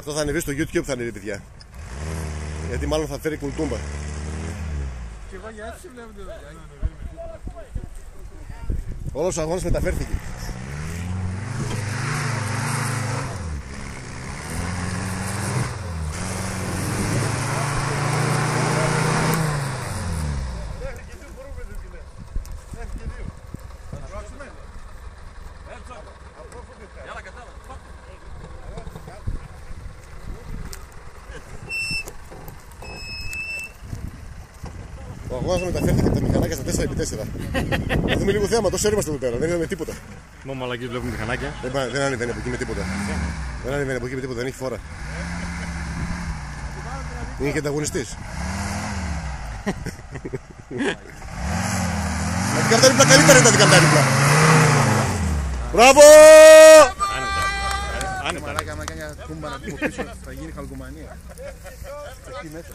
Αυτό θα ανεβεί στο YouTube, θα ανεβεί, παιδιά. Γιατί μάλλον θα φέρει κουλτούμπα. Και εγώ για έτσι βλέπετε εδώ. Όλος ο αγώνας μεταφέρθηκε. Ο αγώνας μεταφέρθηκε από τα μηχανάκια στα 4x4. Να δούμε λίγο θέαμα, τόσο είμαστε εδώ πέρα, δεν είδαμε τίποτα. Μόνο μαλακίες βλέπουμε μηχανάκια. Δεν ανεβαίνει από εκεί με τίποτα. Δεν ανεβαίνει από εκεί με τίποτα, δεν έχει φόρα. Είναι και ανταγωνιστής. Τα δικαρτάρυπλα καλύτερα είναι τα δικαρτάρυπλα. Μπράβο! Άνετα. Μαλάκα, άμα κάνει μια τούμπα να πούμε πίσω, θα γίνει χαλκομανία. Εκεί μέσα.